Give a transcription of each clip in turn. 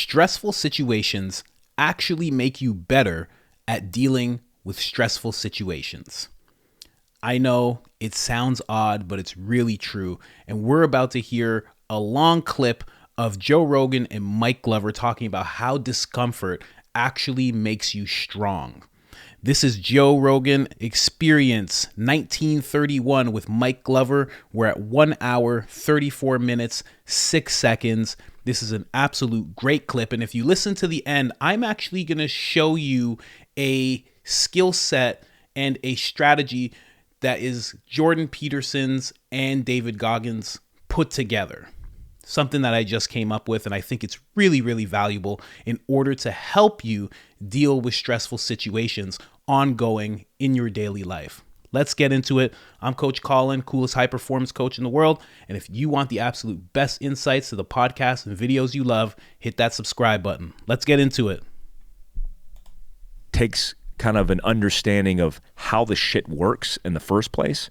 stressful situations actually make you better at dealing with stressful situations. I know it sounds odd, but it's really true. And we're about to hear a long clip of Joe Rogan and Mike Glover talking about how discomfort actually makes you strong. This is Joe Rogan Experience 1931 with Mike Glover. We're at 1 hour, 34 minutes, 6 seconds. This is an absolute great clip. And if you listen to the end, I'm actually going to show you a skill set and a strategy that is Jordan Peterson's and David Goggins put together. Something that I just came up with, and I think it's really, really valuable in order to help you deal with stressful situations ongoing in your daily life. Let's get into it. I'm Coach Colin, coolest high performance coach in the world. And if you want the absolute best insights to the podcasts and videos you love, hit that subscribe button. Let's get into it. Takes kind of an understanding of how the shit works in the first place,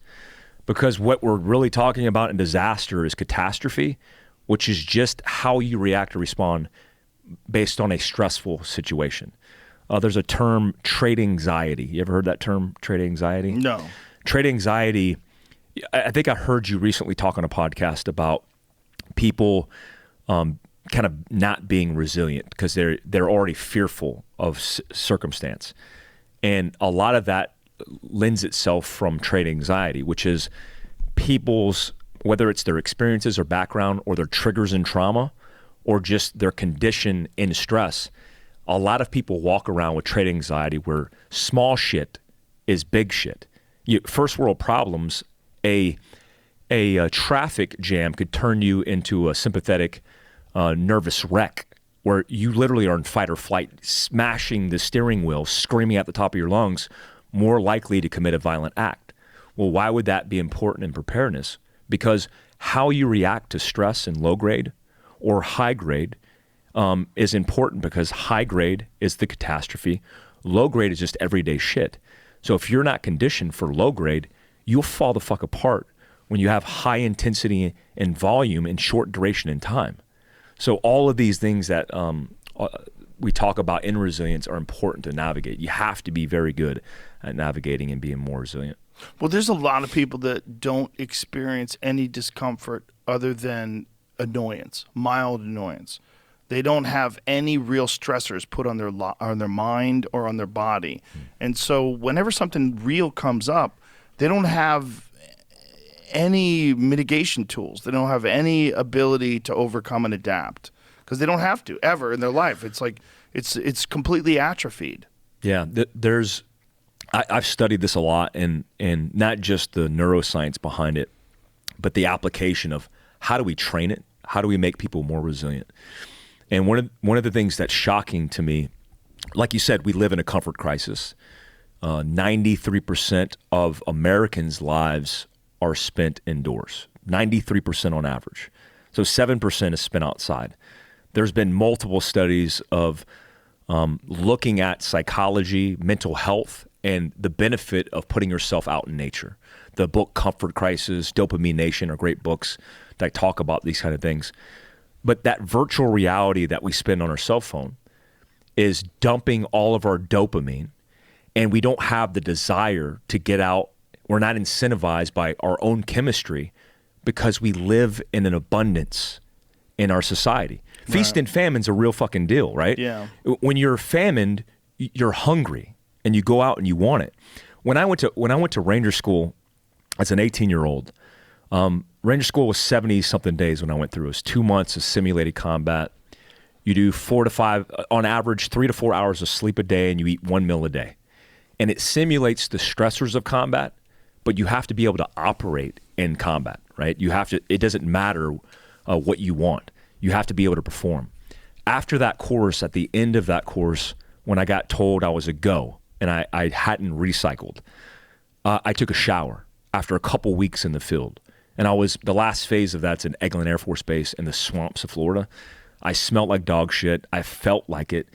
because what we're really talking about in disaster is catastrophe, which is just how you react or respond based on a stressful situation. There's a term, trait anxiety. You ever heard that term, trait anxiety? No. Trait anxiety, I think I heard you recently talk on a podcast about people kind of not being resilient because they're already fearful of circumstance. And a lot of that lends itself from trait anxiety, which is people's, whether it's their experiences or background or their triggers and trauma or just their condition in stress. A lot of people walk around with trait anxiety where small shit is big shit. First world problems, a traffic jam could turn you into a sympathetic nervous wreck where you literally are in fight or flight, smashing the steering wheel, screaming at the top of your lungs, more likely to commit a violent act. Well, why would that be important in preparedness? Because how you react to stress in low grade or high grade is important, because high grade is the catastrophe. Low grade is just everyday shit. So if you're not conditioned for low grade, you'll fall the fuck apart when you have high intensity and volume and short duration in time. So all of these things that we talk about in resilience are important to navigate. You have to be very good at navigating and being more resilient. Well, there's a lot of people that don't experience any discomfort other than annoyance, mild annoyance. They don't have any real stressors put on their mind or on their body. And so whenever something real comes up, they don't have any mitigation tools. They don't have any ability to overcome and adapt because they don't have to ever in their life. It's like it's completely atrophied. Yeah, I've studied this a lot, and not just the neuroscience behind it, but the application of how do we train it? How do we make people more resilient? And one of the things that's shocking to me, like you said, we live in a comfort crisis. 93% of Americans' lives are spent indoors, 93% on average. So 7% is spent outside. There's been multiple studies of looking at psychology, mental health, and the benefit of putting yourself out in nature. The book Comfort Crisis, Dopamine Nation are great books that talk about these kind of things. But that virtual reality that we spend on our cell phone is dumping all of our dopamine, and we don't have the desire to get out. We're not incentivized by our own chemistry because we live in an abundance in our society. Right. Feast and famine's a real fucking deal, right? Yeah. When you're famined, you're hungry and you go out and you want it. When I went to Ranger School as an 18-year-old, Ranger School was 70-something days when I went through. It was 2 months of simulated combat. You do 4 to 5, on average, 3 to 4 hours of sleep a day, and you eat 1 meal a day. And it simulates the stressors of combat, but you have to be able to operate in combat, right? You have to. It doesn't matter what you want. You have to be able to perform. After that course, at the end of that course, when I got told I was a go and I hadn't recycled, I took a shower after a couple weeks in the field. And the last phase of that's in Eglin Air Force Base in the swamps of Florida. I smelled like dog shit. I felt like it.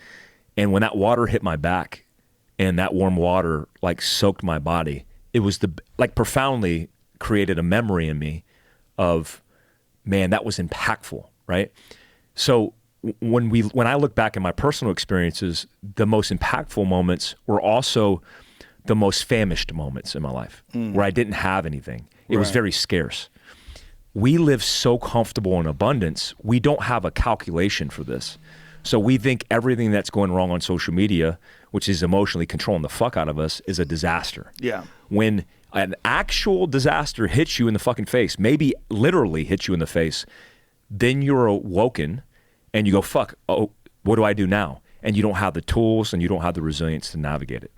And when that water hit my back and that warm water like soaked my body, it was profoundly created a memory in me of, man, that was impactful, right? So when I look back at my personal experiences, the most impactful moments were also the most famished moments in my life, where I didn't have anything. It was very scarce. We live so comfortable in abundance, we don't have a calculation for this. So we think everything that's going wrong on social media, which is emotionally controlling the fuck out of us, is a disaster. Yeah. When an actual disaster hits you in the fucking face, maybe literally hits you in the face, then you're awoken and you go, fuck, oh, what do I do now? And you don't have the tools and you don't have the resilience to navigate it.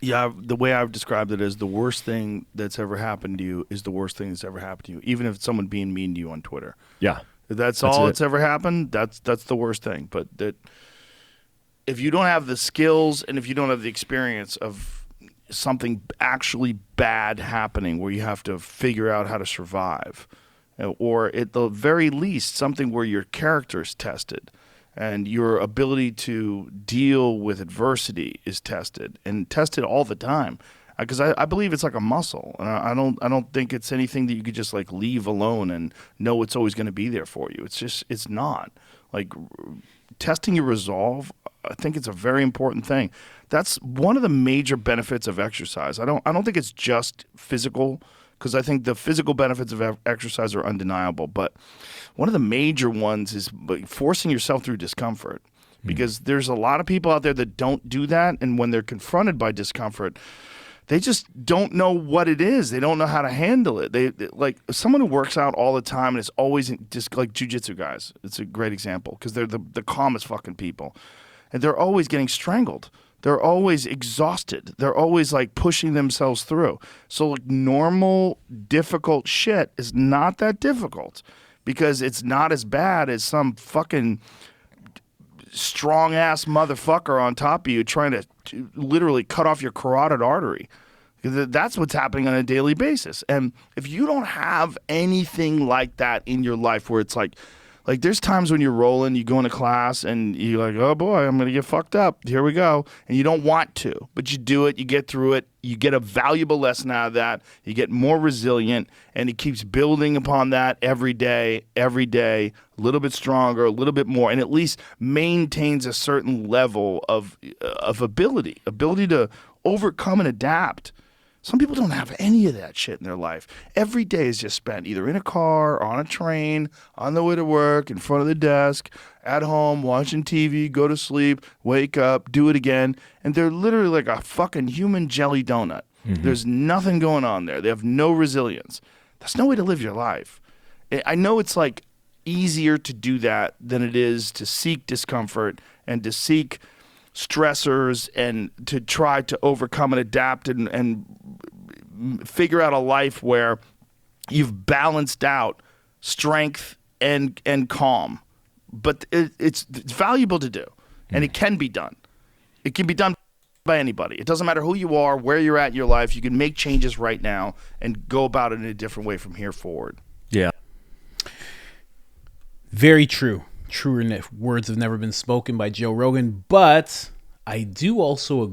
Yeah, the way I've described it is the worst thing that's ever happened to you is the worst thing that's ever happened to you, even if it's someone being mean to you on Twitter. Yeah. If that's all that's ever happened, that's the worst thing. But that if you don't have the skills and if you don't have the experience of something actually bad happening where you have to figure out how to survive, or at the very least something where your character is tested and your ability to deal with adversity is tested and tested all the time, because I believe it's like a muscle, and I don't think it's anything that you could just like leave alone and know it's always going to be there for you. It's not like testing your resolve. I think it's a very important thing. That's one of the major benefits of exercise. I don't think it's just physical, because I think the physical benefits of exercise are undeniable. But one of the major ones is forcing yourself through discomfort, because there's a lot of people out there that don't do that. And when they're confronted by discomfort, they just don't know what it is. They don't know how to handle it. They like someone who works out all the time and is always just like jiu-jitsu guys. It's a great example because they're the calmest fucking people. And they're always getting strangled. They're always exhausted. They're always like pushing themselves through. So like normal, difficult shit is not that difficult because it's not as bad as some fucking strong ass motherfucker on top of you trying to literally cut off your carotid artery. That's what's happening on a daily basis. And if you don't have anything like that in your life where it's like there's times when you're rolling, you go into class and you're like, oh boy, I'm going to get fucked up. Here we go. And you don't want to, but you do it. You get through it. You get a valuable lesson out of that. You get more resilient, and it keeps building upon that every day, a little bit stronger, a little bit more, and at least maintains a certain level of ability to overcome and adapt. Some people don't have any of that shit in their life. Every day is just spent either in a car, on a train, on the way to work, in front of the desk, at home, watching TV, go to sleep, wake up, do it again. And they're literally like a fucking human jelly donut. Mm-hmm. There's nothing going on there. They have no resilience. That's no way to live your life. I know it's like easier to do that than it is to seek discomfort and to seek stressors and to try to overcome and adapt and figure out a life where you've balanced out strength and calm. But it's valuable to do, and it can be done. It can be done by anybody. It doesn't matter who you are, where you're at in your life. You can make changes right now and go about it in a different way from here forward. Yeah. Very true. Truer words have never been spoken by Joe Rogan, but I do also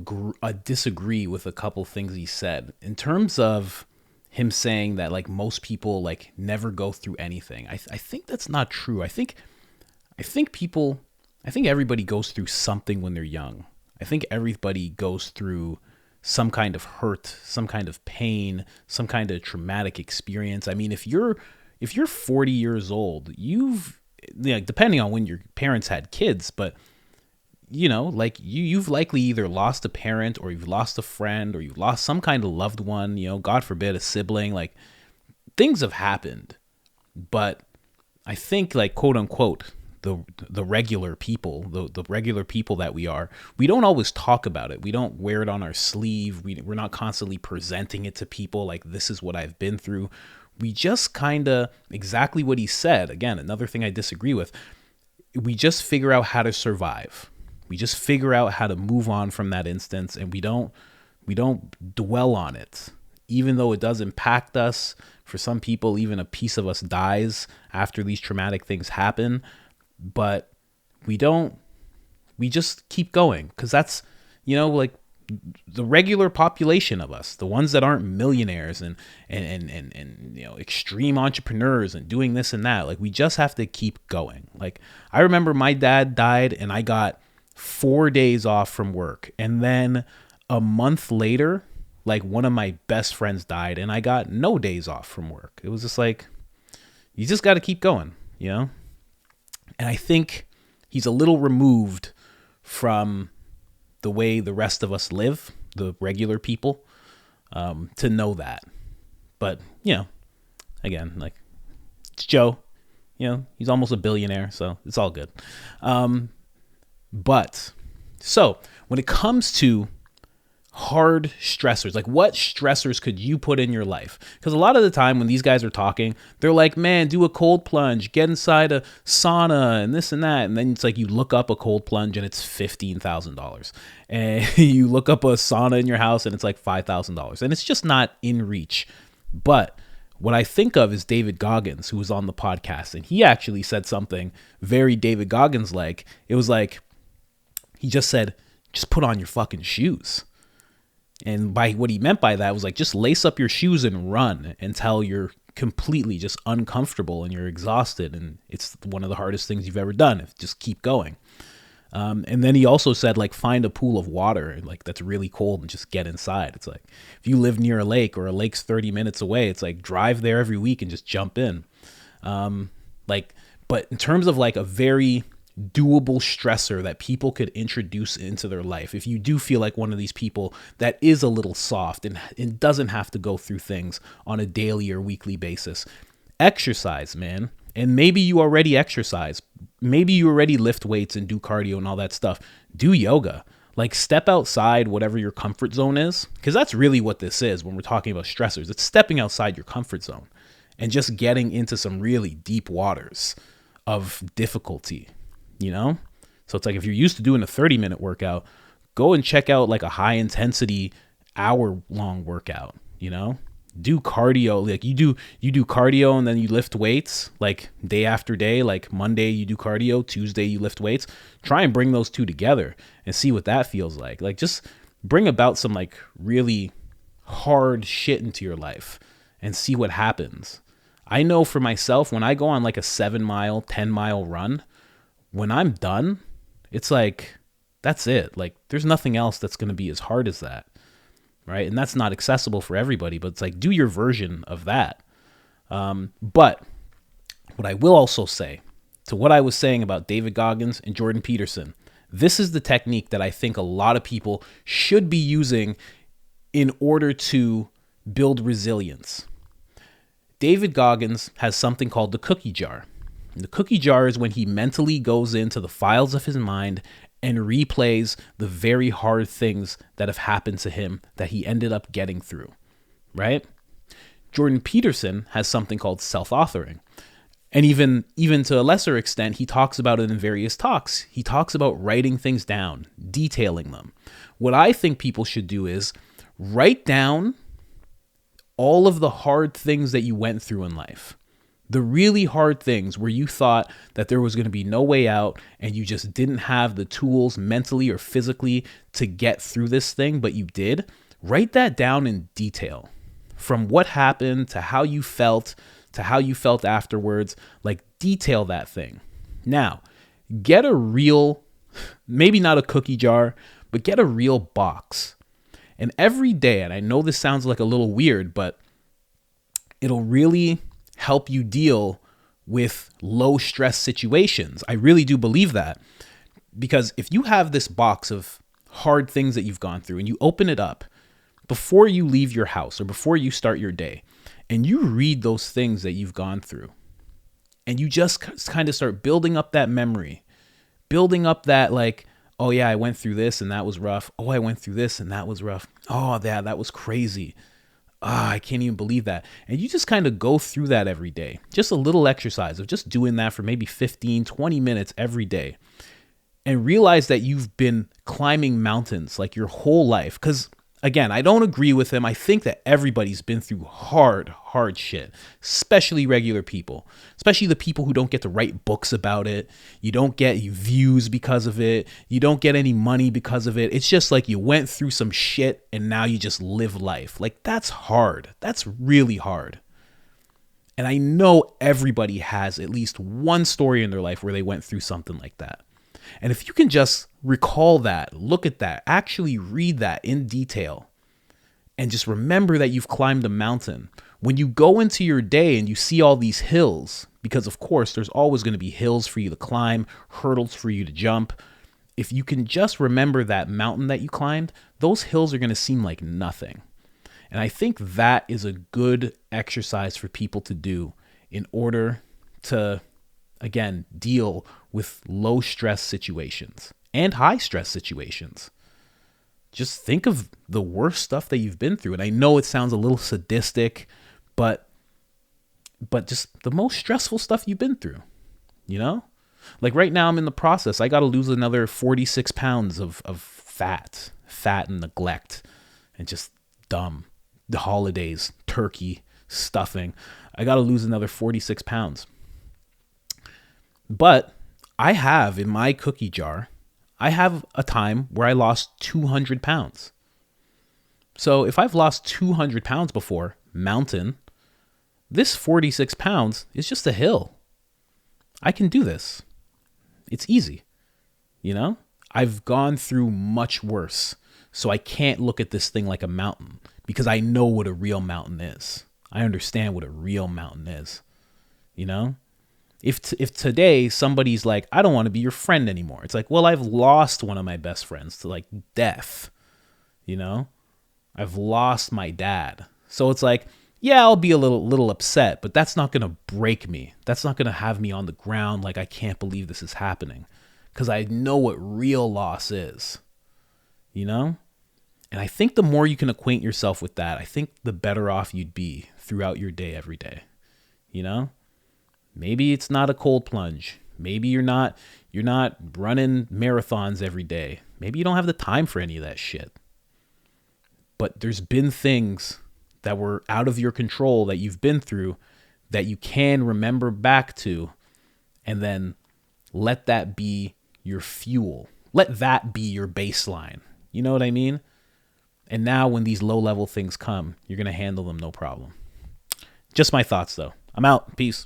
disagree with a couple things he said in terms of him saying that like most people like never go through anything. I think that's not true. I think everybody goes through something when they're young. I think everybody goes through some kind of hurt, some kind of pain, some kind of traumatic experience. I mean, if you're 40 years old, depending on when your parents had kids, but like you've likely either lost a parent or you've lost a friend or you've lost some kind of loved one, God forbid, a sibling. Like things have happened, but I think like quote unquote, the regular people, the regular people that we are, we don't always talk about it. We don't wear it on our sleeve. We're not constantly presenting it to people like this is what I've been through. We just kind of, exactly what he said, again, another thing I disagree with, we just figure out how to survive. We just figure out how to move on from that instance, and we don't dwell on it. Even though it does impact us, for some people, even a piece of us dies after these traumatic things happen, but we just keep going, because that's, like the regular population of us, the ones that aren't millionaires and extreme entrepreneurs and doing this and that. Like, we just have to keep going. Like, I remember my dad died and I got 4 days off from work. And then a month later, like, one of my best friends died and I got no days off from work. It was just like, you just got to keep going, And I think he's a little removed from the way the rest of us live, the regular people, to know that. But, again, like, it's Joe, he's almost a billionaire, so it's all good. But so when it comes to hard stressors, like, what stressors could you put in your life? Because a lot of the time when these guys are talking, they're like, man, do a cold plunge, get inside a sauna and this and that. And then it's like, you look up a cold plunge and it's $15,000, and you look up a sauna in your house and it's like $5,000, and it's just not in reach. But what I think of is David Goggins, who was on the podcast, and he actually said something very David Goggins like. It was like, he just said, just put on your fucking shoes. And by what he meant by that was like, just lace up your shoes and run until you're completely just uncomfortable and you're exhausted. And it's one of the hardest things you've ever done. Just keep going. And then he also said, like, find a pool of water, like, that's really cold, and just get inside. It's like, if you live near a lake or a lake's 30 minutes away, it's like, drive there every week and just jump in. But in terms of like a very doable stressor that people could introduce into their life, if you do feel like one of these people that is a little soft and doesn't have to go through things on a daily or weekly basis, exercise, man. And maybe you already exercise. Maybe you already lift weights and do cardio and all that stuff. Do yoga. Like, step outside whatever your comfort zone is, because that's really what this is when we're talking about stressors. It's stepping outside your comfort zone and just getting into some really deep waters of difficulty. So it's like, if you're used to doing a 30-minute workout, go and check out like a high intensity hour-long workout, do cardio. Like, you do cardio and then you lift weights, like, day after day. Like, Monday you do cardio, Tuesday you lift weights. Try and bring those two together and see what that feels like. Like, just bring about some like really hard shit into your life and see what happens. I know for myself, when I go on like a 7-mile, 10-mile run, when I'm done, it's like, that's it. Like, there's nothing else that's going to be as hard as that, right? And that's not accessible for everybody, but it's like, do your version of that. But what I will also say, to what I was saying about David Goggins and Jordan Peterson, this is the technique that I think a lot of people should be using in order to build resilience. David Goggins has something called the cookie jar. And the cookie jar is when he mentally goes into the files of his mind and replays the very hard things that have happened to him that he ended up getting through, right? Jordan Peterson has something called self-authoring. And even to a lesser extent, he talks about it in various talks. He talks about writing things down, detailing them. What I think people should do is write down all of the hard things that you went through in life. The really hard things where you thought that there was going to be no way out and you just didn't have the tools mentally or physically to get through this thing, but you did. Write that down in detail, from what happened to how you felt afterwards. Like, detail that thing. Now, get a real, maybe not a cookie jar, but get a real box. And every day, and I know this sounds like a little weird, but it'll really help you deal with low stress situations. I really do believe that, because if you have this box of hard things that you've gone through and you open it up before you leave your house or before you start your day, and you read those things that you've gone through, and you just kind of start building up that memory, building up that, like, oh yeah, I went through this and that was rough. Oh, I went through this and that was rough. Oh, yeah, that was crazy. I can't even believe that. And you just kind of go through that every day. Just a little exercise of just doing that for maybe 15, 20 minutes every day. And realize that you've been climbing mountains like your whole life. Because Again, I don't agree with him. I think that everybody's been through hard shit, especially regular people, especially the people who don't get to write books about it. You don't get views because of it. You don't get any money because of it. It's just like you went through some shit and now you just live life. Like, that's hard. That's really hard. And I know everybody has at least one story in their life where they went through something like that. And if you can just recall that, look at that, actually read that in detail, and just remember that you've climbed a mountain. When you go into your day and you see all these hills, because of course there's always going to be hills for you to climb, hurdles for you to jump. If you can just remember that mountain that you climbed, those hills are going to seem like nothing. And I think that is a good exercise for people to do in order to, again, deal with low stress situations and high stress situations. Just think of the worst stuff that you've been through. And I know it sounds a little sadistic, but just the most stressful stuff you've been through, you know? Like right now I'm in the process. I got to lose another 46 pounds of fat and neglect and just dumb. The holidays, turkey, stuffing. I got to lose another 46 pounds. But I have in my cookie jar, I have a time where I lost 200 pounds. So if I've lost 200 pounds before, mountain, this 46 pounds is just a hill. I can do this. It's easy. You know, I've gone through much worse. So I can't look at this thing like a mountain because I know what a real mountain is. I understand what a real mountain is. You know, if today somebody's like, I don't want to be your friend anymore. It's like, well, I've lost one of my best friends to like death. You know, I've lost my dad. So it's like, yeah, I'll be a little upset, but that's not going to break me. That's not going to have me on the ground like I can't believe this is happening, because I know what real loss is, you know? And I think the more you can acquaint yourself with that, I think the better off you'd be throughout your day every day, you know? Maybe it's not a cold plunge. Maybe you're not running marathons every day. Maybe you don't have the time for any of that shit. But there's been things that were out of your control that you've been through that you can remember back to, and then let that be your fuel. Let that be your baseline. You know what I mean? And now when these low-level things come, you're going to handle them no problem. Just my thoughts, though. I'm out. Peace.